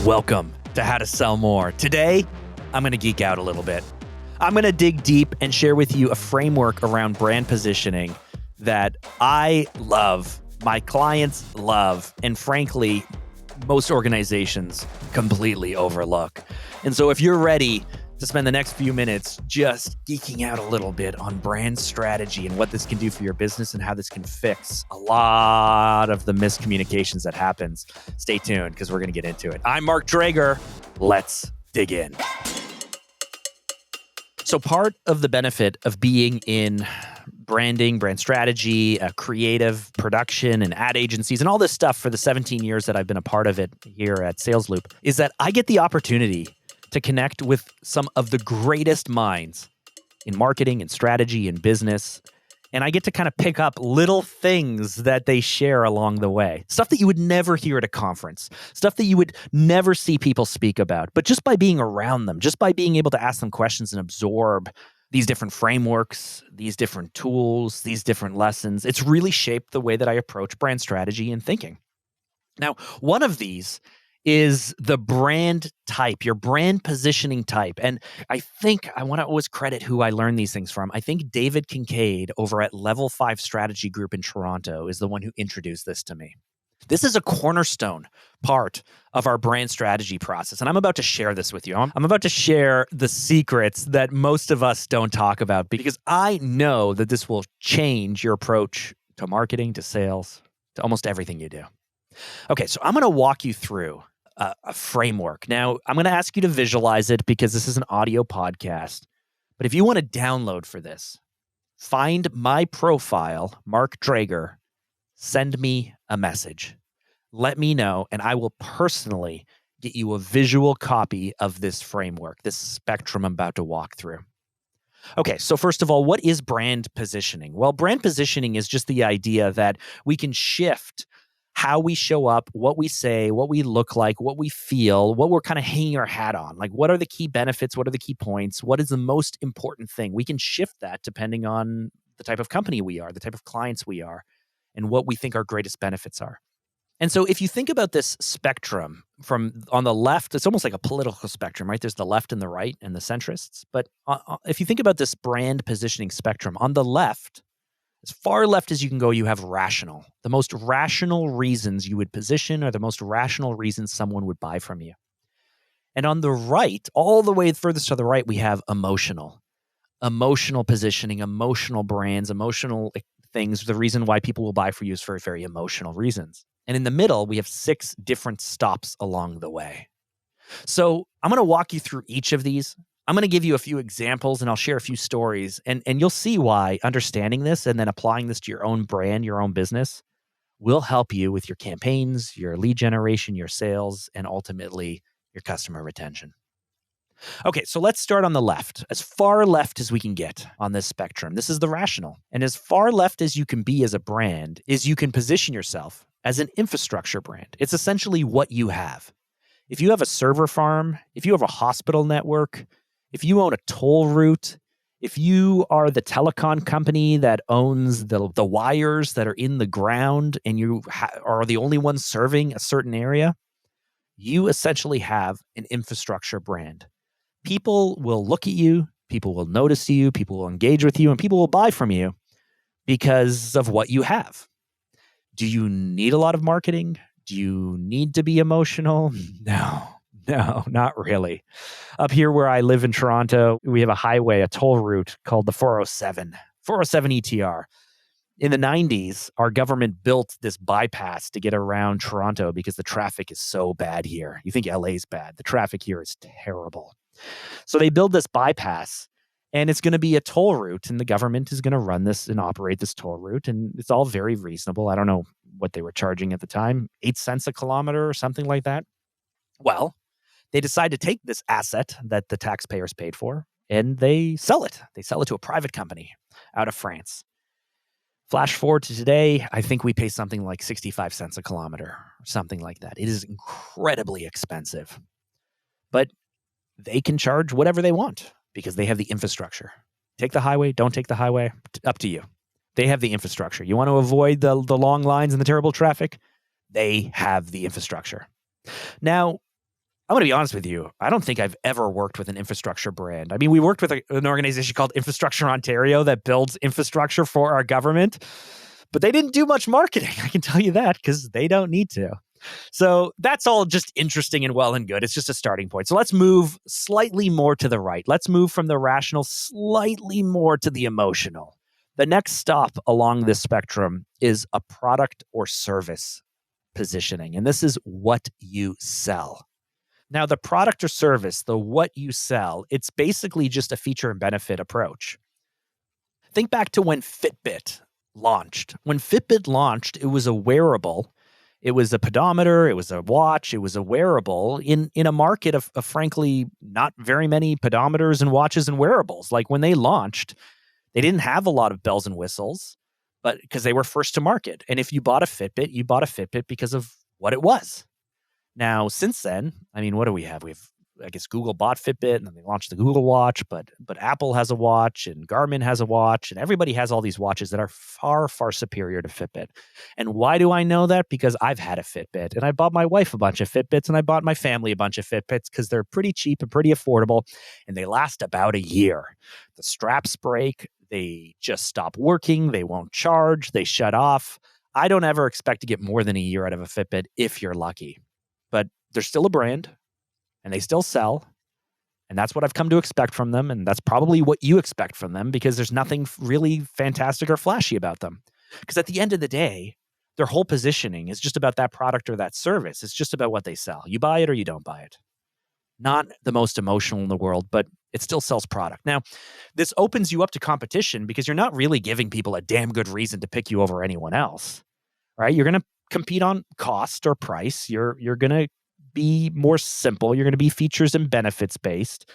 Welcome to How to Sell More. Today, I'm going to geek out a little bit. I'm going to dig deep and share with you a framework around brand positioning that I love, my clients love, and frankly, most organizations completely overlook. And so if you're ready to spend the next few minutes just geeking out a little bit on brand strategy and what this can do for your business and how this can fix a lot of the miscommunications that happens, stay tuned because we're going to get into it. I'm Mark Drager. Let's dig in. So part of the benefit of being in branding, brand strategy, creative production, and ad agencies, and all this stuff for the 17 years that I've been a part of it here at SalesLoop is that I get the opportunity to connect with some of the greatest minds in marketing and strategy and business. And I get to kind of pick up little things that they share along the way. Stuff that you would never hear at a conference. Stuff that you would never see people speak about. But just by being around them, just by being able to ask them questions and absorb these different frameworks, these different tools, these different lessons, it's really shaped the way that I approach brand strategy and thinking. Now, one of these is the brand type, your brand positioning type. And I think I want to always credit who I learned these things from. I think David Kincaid over at Level 5 Strategy Group in Toronto is the one who introduced this to me. This is a cornerstone part of our brand strategy process. And I'm about to share this with you. I'm about to share the secrets that most of us don't talk about because I know that this will change your approach to marketing, to sales, to almost everything you do. Okay, so I'm going to walk you through a framework. Now, I'm going to ask you to visualize it because this is an audio podcast. But if you want to download for this, find my profile, Mark Drager, send me a message. Let me know, and I will personally get you a visual copy of this framework, this spectrum I'm about to walk through. Okay, so first of all, what is brand positioning? Well, brand positioning is just the idea that we can shift how we show up, what we say, what we look like, what we feel, what we're kind of hanging our hat on. Like, what are the key benefits? What are the key points? What is the most important thing? We can shift that depending on the type of company we are, the type of clients we are, and what we think our greatest benefits are. And so if you think about this spectrum from on the left, it's almost like a political spectrum, right? There's the left and the right and the centrists. But if you think about this brand positioning spectrum, on the left, as far left as you can go, you have rational. The most rational reasons you would position are the most rational reasons someone would buy from you. And on the right, all the way furthest to the right, we have emotional. Emotional positioning, emotional brands, emotional things. The reason why people will buy for you is for very emotional reasons. And in the middle, we have 6 different stops along the way. So I'm going to walk you through each of these. I'm going to give you a few examples and I'll share a few stories and you'll see why understanding this and then applying this to your own brand, your own business will help you with your campaigns, your lead generation, your sales, and ultimately your customer retention. Okay, so let's start on the left. As far left as we can get on this spectrum, this is the rational. And as far left as you can be as a brand is you can position yourself as an infrastructure brand. It's essentially what you have. If you have a server farm, if you have a hospital network, if you own a toll route, if you are the telecom company that owns the wires that are in the ground and you are the only one serving a certain area, you essentially have an infrastructure brand. People will look at you, people will notice you, people will engage with you, and people will buy from you because of what you have. Do you need a lot of marketing? Do you need to be emotional? No, not really. Up here where I live in Toronto, we have a highway, a toll route called the 407 ETR. In the 90s, our government built this bypass to get around Toronto because the traffic is so bad here. You think LA's bad. The traffic here is terrible. So they build this bypass and it's going to be a toll route and the government is going to run this and operate this toll route. And it's all very reasonable. I don't know what they were charging at the time, 8 cents a kilometer or something like that. Well, they decide to take this asset that the taxpayers paid for and they sell it. They sell it to a private company out of France. Flash forward to today, I think we pay something like 65 cents a kilometer or something like that. It is incredibly expensive. But they can charge whatever they want because they have the infrastructure. Take the highway, don't take the highway, up to you. They have the infrastructure. You want to avoid the long lines and the terrible traffic? They have the infrastructure. Now, I'm going to be honest with you. I don't think I've ever worked with an infrastructure brand. I mean, we worked with an organization called Infrastructure Ontario that builds infrastructure for our government, but they didn't do much marketing. I can tell you that because they don't need to. So that's all just interesting and well and good. It's just a starting point. So let's move slightly more to the right. Let's move from the rational slightly more to the emotional. The next stop along this spectrum is a product or service positioning, and this is what you sell. Now, the product or service, the what you sell, it's basically just a feature and benefit approach. Think back to when Fitbit launched. When Fitbit launched, it was a wearable. It was a pedometer, it was a watch, it was a wearable in a market of frankly not very many pedometers and watches and wearables. Like when they launched, they didn't have a lot of bells and whistles, but because they were first to market. And if you bought a Fitbit, you bought a Fitbit because of what it was. Now, since then, I mean, what do we have? We have, I guess, Google bought Fitbit and then they launched the Google Watch, but Apple has a watch and Garmin has a watch and everybody has all these watches that are far, far superior to Fitbit. And why do I know that? Because I've had a Fitbit and I bought my wife a bunch of Fitbits and I bought my family a bunch of Fitbits because they're pretty cheap and pretty affordable and they last about a year. The straps break, they just stop working, they won't charge, they shut off. I don't ever expect to get more than a year out of a Fitbit if you're lucky. But they're still a brand and they still sell. And that's what I've come to expect from them. And that's probably what you expect from them because there's nothing really fantastic or flashy about them. Because at the end of the day, their whole positioning is just about that product or that service. It's just about what they sell. You buy it or you don't buy it. Not the most emotional in the world, but it still sells product. Now, this opens you up to competition because you're not really giving people a damn good reason to pick you over anyone else, right? You're going to compete on cost or price. You're going to be more simple. You're going to be features and benefits based.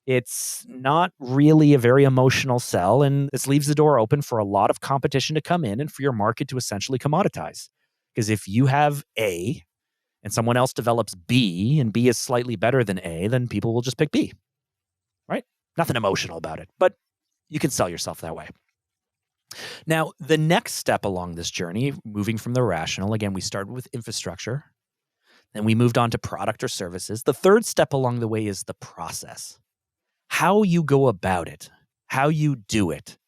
It's not really a very emotional sell, and this leaves the door open for a lot of competition to come in and for your market to essentially commoditize. Because if you have A and someone else develops B and B is slightly better than A, then people will just pick B, right? Nothing emotional about it, but you can sell yourself that way. Now, the next step along this journey, moving from the rational, again, we started with infrastructure, then we moved on to product or services. The third step along the way is the process, how you go about it, how you do it.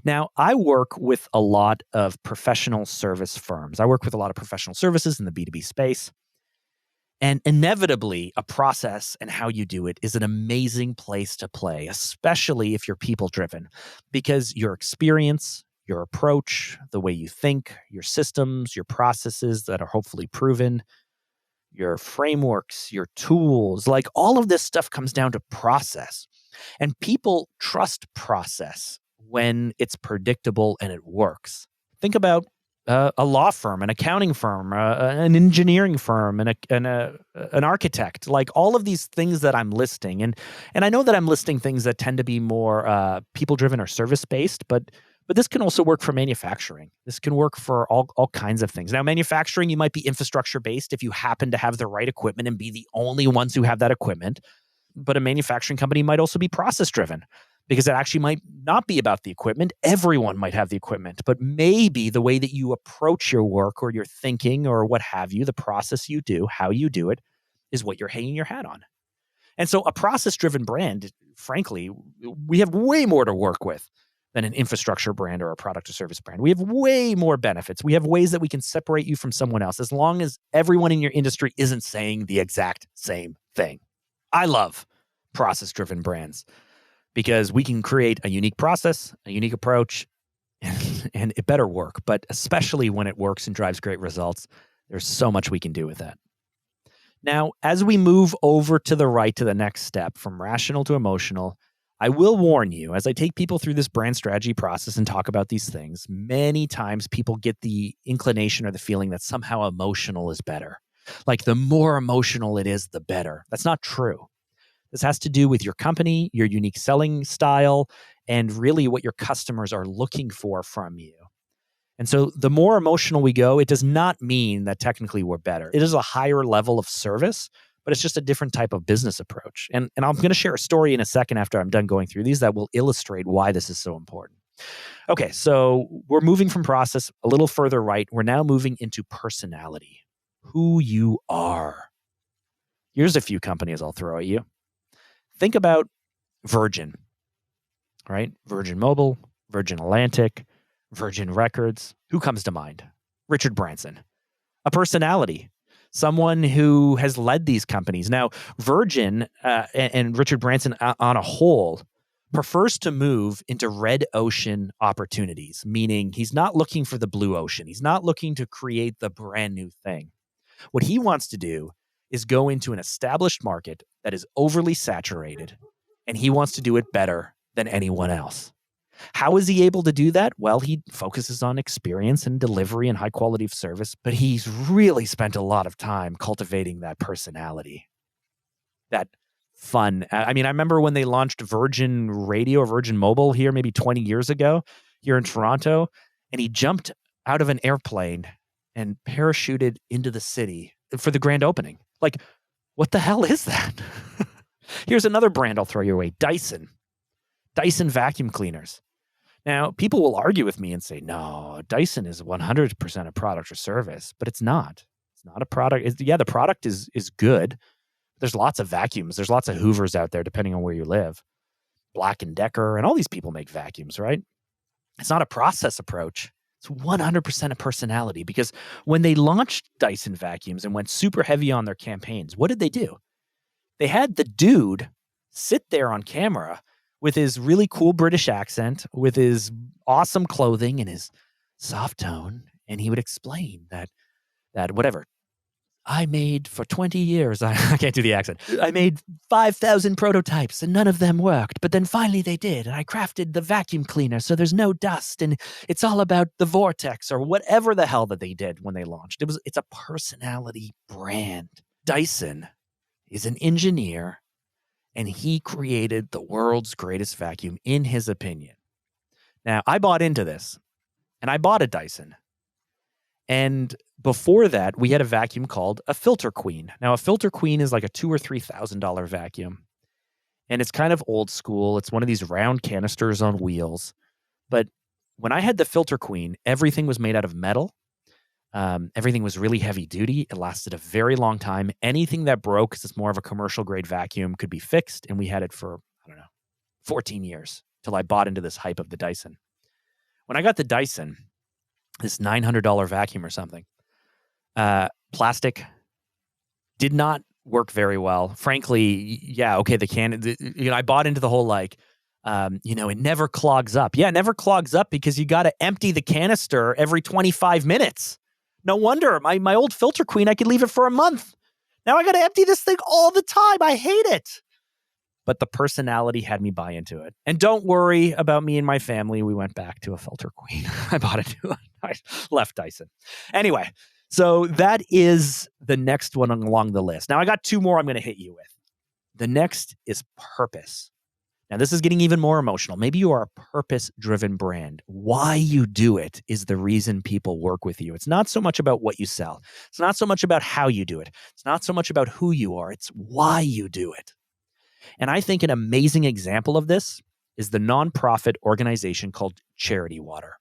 Now, I work with a lot of professional service firms. I work with a lot of professional services in the B2B space. And inevitably, a process and how you do it is an amazing place to play, especially if you're people-driven, because your experience, your approach, the way you think, your systems, your processes that are hopefully proven, your frameworks, your tools, like all of this stuff comes down to process. And people trust process when it's predictable and it works. Think about a law firm, an accounting firm, an engineering firm, and an architect, like all of these things that I'm listing. And I know that I'm listing things that tend to be more people-driven or service-based, but this can also work for manufacturing. This can work for all kinds of things. Now, manufacturing, you might be infrastructure-based if you happen to have the right equipment and be the only ones who have that equipment. But a manufacturing company might also be process-driven, because it actually might not be about the equipment. Everyone might have the equipment, but maybe the way that you approach your work or your thinking or what have you, the process you do, how you do it, is what you're hanging your hat on. And so a process-driven brand, frankly, we have way more to work with than an infrastructure brand or a product or service brand. We have way more benefits. We have ways that we can separate you from someone else as long as everyone in your industry isn't saying the exact same thing. I love process-driven brands, because we can create a unique process, a unique approach, and it better work. But especially when it works and drives great results, there's so much we can do with that. Now, as we move over to the right to the next step, from rational to emotional, I will warn you, as I take people through this brand strategy process and talk about these things, many times people get the inclination or the feeling that somehow emotional is better. Like the more emotional it is, the better. That's not true. This has to do with your company, your unique selling style, and really what your customers are looking for from you. And so the more emotional we go, it does not mean that technically we're better. It is a higher level of service, but it's just a different type of business approach. And I'm going to share a story in a second after I'm done going through these that will illustrate why this is so important. Okay, so we're moving from process a little further right. We're now moving into personality, who you are. Here's a few companies I'll throw at you. Think about Virgin, right? Virgin Mobile, Virgin Atlantic, Virgin Records. Who comes to mind? Richard Branson, a personality, someone who has led these companies. Now, Virgin and Richard Branson on a whole prefers to move into red ocean opportunities, meaning he's not looking for the blue ocean. He's not looking to create the brand new thing. What he wants to do is go into an established market that is overly saturated, and he wants to do it better than anyone else. How is he able to do that? Well, he focuses on experience and delivery and high quality of service, but he's really spent a lot of time cultivating that personality, that fun. I mean, I remember when they launched Virgin Radio or Virgin Mobile here maybe 20 years ago here in Toronto, and he jumped out of an airplane and parachuted into the city for the grand opening. Like, what the hell is that? Here's another brand I'll throw your way, Dyson. Dyson vacuum cleaners. Now, people will argue with me and say, no, Dyson is 100% a product or service, but it's not. It's not a product. The product is good. There's lots of vacuums. There's lots of Hoovers out there, depending on where you live. Black & Decker, and all these people make vacuums, right? It's not a process approach. It's 100% a personality, because when they launched Dyson vacuums and went super heavy on their campaigns, what did they do? They had the dude sit there on camera with his really cool British accent, with his awesome clothing and his soft tone, and he would explain that whatever, I made for 20 years, I can't do the accent, I made 5,000 prototypes and none of them worked, but then finally they did, and I crafted the vacuum cleaner so there's no dust, and it's all about the vortex, or whatever the hell that they did when they launched. It's a personality brand. Dyson is an engineer, and he created the world's greatest vacuum, in his opinion. Now, I bought into this, and I bought a Dyson. And before that, we had a vacuum called a Filter Queen. Now, a Filter Queen is like a $2,000 or $3,000 vacuum. And it's kind of old school. It's one of these round canisters on wheels. But when I had the Filter Queen, everything was made out of metal. Everything was really heavy duty. It lasted a very long time. Anything that broke, because it's more of a commercial grade vacuum, could be fixed. And we had it for, 14 years till I bought into this hype of the Dyson. When I got the Dyson, this $900 vacuum or something, plastic, did not work very well. Frankly, yeah, okay, I bought into the whole it never clogs up. Yeah, it never clogs up because you got to empty the canister every 25 minutes. No wonder my old Filter Queen, I could leave it for a month. Now I got to empty this thing all the time. I hate it. But the personality had me buy into it. And don't worry about me and my family. We went back to a Filter Queen. I bought a new one. I left Dyson. Anyway, so that is the next one along the list. Now I got two more I'm going to hit you with. The next is purpose. Now, this is getting even more emotional. Maybe you are a purpose-driven brand. Why you do it is the reason people work with you. It's not so much about what you sell. It's not so much about how you do it. It's not so much about who you are. It's why you do it. And I think an amazing example of this is the nonprofit organization called Charity Water.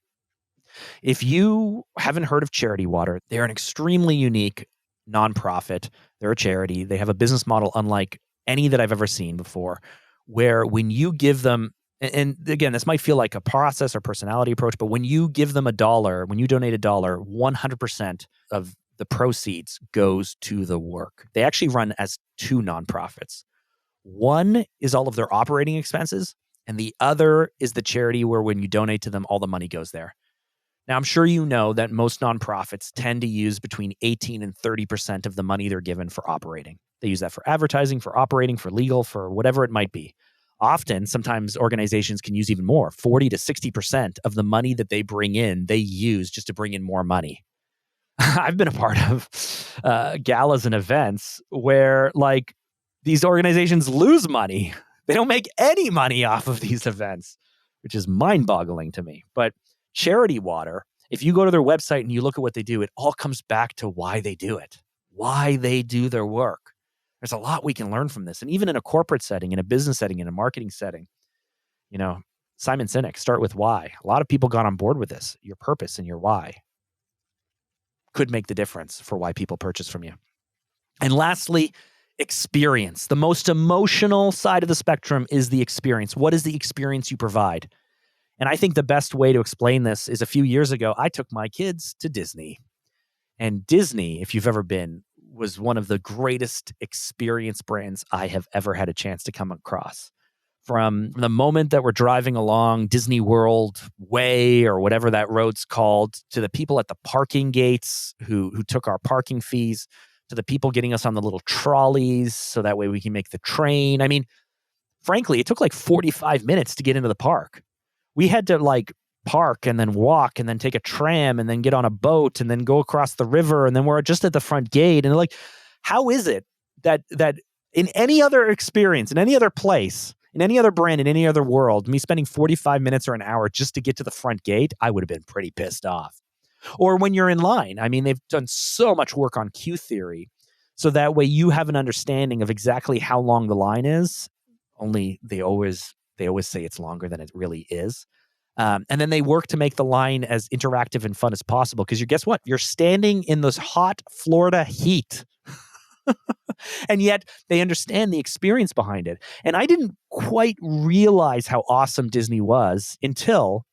If you haven't heard of Charity Water, they're an extremely unique nonprofit. They're a charity. They have a business model unlike any that I've ever seen before, where when you give them, and again, this might feel like a process or personality approach, but when you give them $1, when you donate $1, 100% of the proceeds goes to the work. They actually run as two nonprofits. One is all of their operating expenses, and the other is the charity where when you donate to them, all the money goes there. Now, I'm sure you know that most nonprofits tend to use between 18 and 30% of the money they're given for operating. They use that for advertising, for operating, for legal, for whatever it might be. Often, sometimes organizations can use even more. 40 to 60% of the money that they bring in, they use just to bring in more money. I've been a part of galas and events where these organizations lose money. They don't make any money off of these events, which is mind-boggling to me. But Charity Water, if you go to their website and you look at what they do, it all comes back to why they do it, why they do their work. There's a lot we can learn from this. And even in a corporate setting, in a business setting, in a marketing setting, Simon Sinek, start with why. A lot of people got on board with this. Your purpose and your why could make the difference for why people purchase from you. And lastly, Experience. The most emotional side of the spectrum is the experience. What is the experience you provide? And I think the best way to explain this is a few years ago, I took my kids to Disney. And Disney, if you've ever been, was one of the greatest experience brands I have ever had a chance to come across. From the moment that we're driving along Disney World Way or whatever that road's called, to the people at the parking gates who took our parking fees, to the people getting us on the little trolleys so that way we can make the train. I mean, frankly, it took like 45 minutes to get into the park. We had to park and then walk and then take a tram and then get on a boat and then go across the river, and then we're just at the front gate. And how is it that in any other experience, in any other place, in any other brand, in any other world, me spending 45 minutes or an hour just to get to the front gate, I would have been pretty pissed off. Or when you're in line, I mean, they've done so much work on queue theory, so that way you have an understanding of exactly how long the line is. Only they always say it's longer than it really is. And then they work to make the line as interactive and fun as possible, because guess what? You're standing in this hot Florida heat. And yet they understand the experience behind it. And I didn't quite realize how awesome Disney was until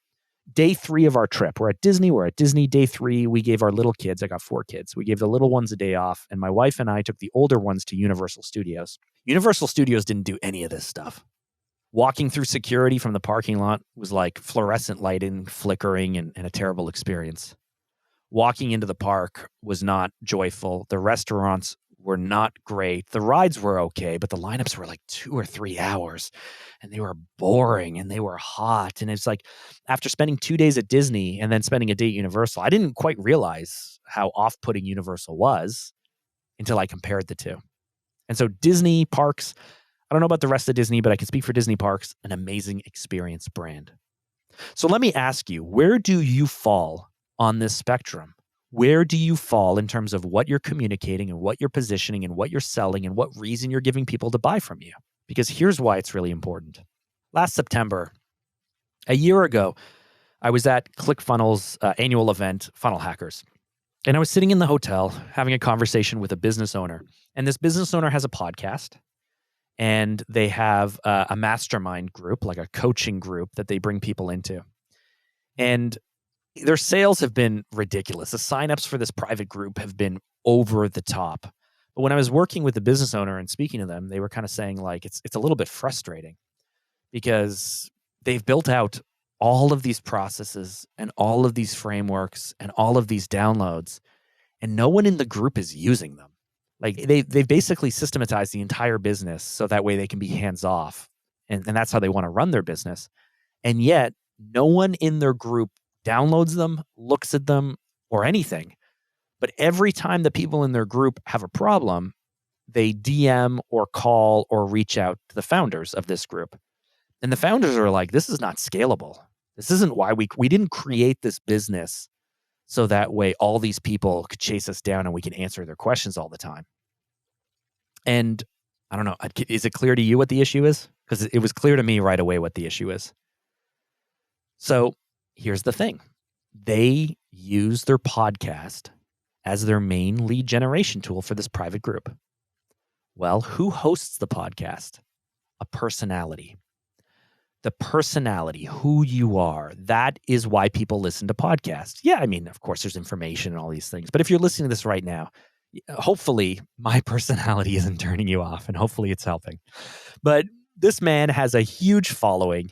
day 3 of our trip. We're at Disney day 3. We gave our little kids, I got 4 kids. We gave the little ones a day off, and my wife and I took the older ones to Universal Studios. Universal Studios didn't do any of this stuff. Walking through security from the parking lot was like fluorescent lighting, flickering, and a terrible experience. Walking into the park was not joyful. The restaurants were not great. The rides were okay, but the lineups were like 2 or 3 hours, and they were boring, and they were hot. And it's like, after spending 2 days at Disney and then spending a day at Universal, I didn't quite realize how off-putting Universal was until I compared the two. And so Disney parks, I don't know about the rest of Disney, but I can speak for Disney parks, an amazing experience brand. So let me ask you, where do you fall on this spectrum? Where do you fall in terms of what you're communicating and what you're positioning and what you're selling and what reason you're giving people to buy from you? Because here's why it's really important. Last September, a year ago, I was at ClickFunnels' annual event, Funnel Hackers. And I was sitting in the hotel having a conversation with a business owner. And this business owner has a podcast. And they have a mastermind group, like a coaching group that they bring people into. And their sales have been ridiculous. The signups for this private group have been over the top. But when I was working with the business owner and speaking to them, they were kind of saying it's a little bit frustrating, because they've built out all of these processes and all of these frameworks and all of these downloads, and no one in the group is using them. They've basically systematized the entire business so that way they can be hands off. And that's how they want to run their business. And yet no one in their group downloads them, looks at them, or anything. But every time the people in their group have a problem, they DM or call or reach out to the founders of this group. And the founders are like, this is not scalable. This isn't why we didn't create this business so that way all these people could chase us down and we can answer their questions all the time. And I don't know, is it clear to you what the issue is? Because it was clear to me right away what the issue is. So here's the thing. They use their podcast as their main lead generation tool for this private group. Well, who hosts the podcast? A personality. The personality, who you are, that is why people listen to podcasts. Yeah, I mean, of course, there's information and all these things. But if you're listening to this right now, hopefully my personality isn't turning you off, and hopefully it's helping. But this man has a huge following.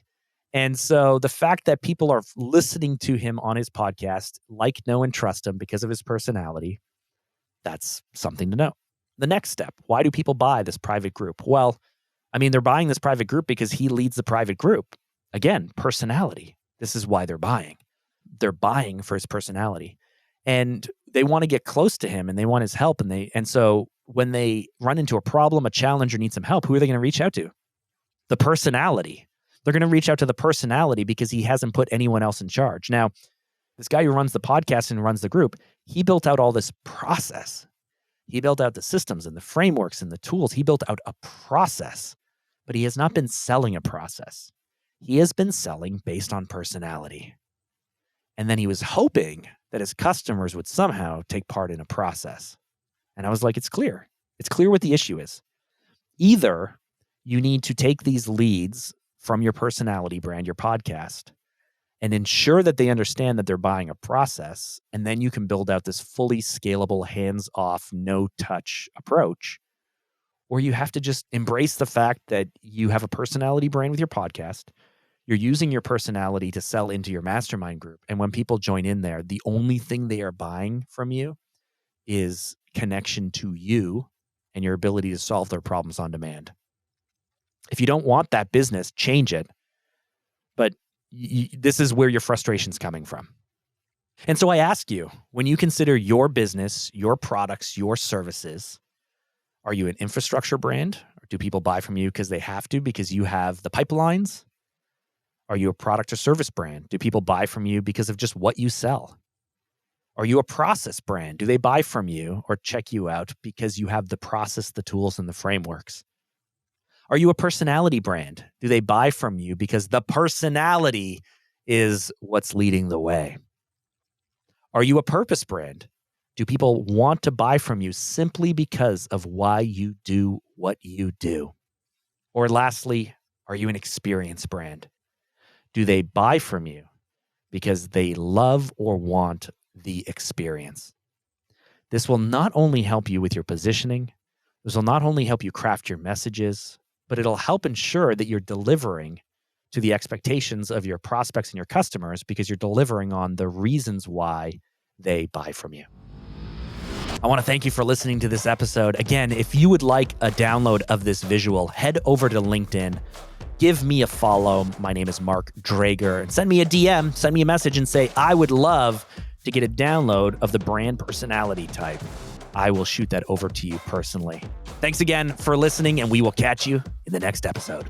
And so the fact that people are listening to him on his podcast, like, know, and trust him because of his personality, that's something to know. The next step, why do people buy this private group? Well, I mean, they're buying this private group because he leads the private group. Again, personality. This is why they're buying. They're buying for his personality. And they want to get close to him and they want his help. And so when they run into a problem, a challenge, or need some help, who are they going to reach out to? The personality. They're going to reach out to the personality because he hasn't put anyone else in charge. Now, this guy who runs the podcast and runs the group, he built out all this process. He built out the systems and the frameworks and the tools. He built out a process, but he has not been selling a process. He has been selling based on personality. And then he was hoping that his customers would somehow take part in a process. And I was like, it's clear. It's clear what the issue is. Either you need to take these leads from your personality brand, your podcast, and ensure that they understand that they're buying a process, and then you can build out this fully scalable, hands-off, no-touch approach. Or you have to just embrace the fact that you have a personality brand with your podcast. You're using your personality to sell into your mastermind group. And when people join in there, the only thing they are buying from you is connection to you and your ability to solve their problems on demand. If you don't want that business, change it. But this is where your frustration's coming from. And so I ask you, when you consider your business, your products, your services, are you an infrastructure brand? Or do people buy from you because they have to, because you have the pipelines? Are you a product or service brand? Do people buy from you because of just what you sell? Are you a process brand? Do they buy from you or check you out because you have the process, the tools, and the frameworks? Are you a personality brand? Do they buy from you because the personality is what's leading the way? Are you a purpose brand? Do people want to buy from you simply because of why you do what you do? Or lastly, are you an experience brand? Do they buy from you because they love or want the experience? This will not only help you with your positioning, this will not only help you craft your messages, but it'll help ensure that you're delivering to the expectations of your prospects and your customers because you're delivering on the reasons why they buy from you. I want to thank you for listening to this episode. Again, if you would like a download of this visual, head over to LinkedIn. Give me a follow. My name is Mark Drager. And send me a DM, send me a message and say, I would love to get a download of the brand personality type. I will shoot that over to you personally. Thanks again for listening, and we will catch you in the next episode.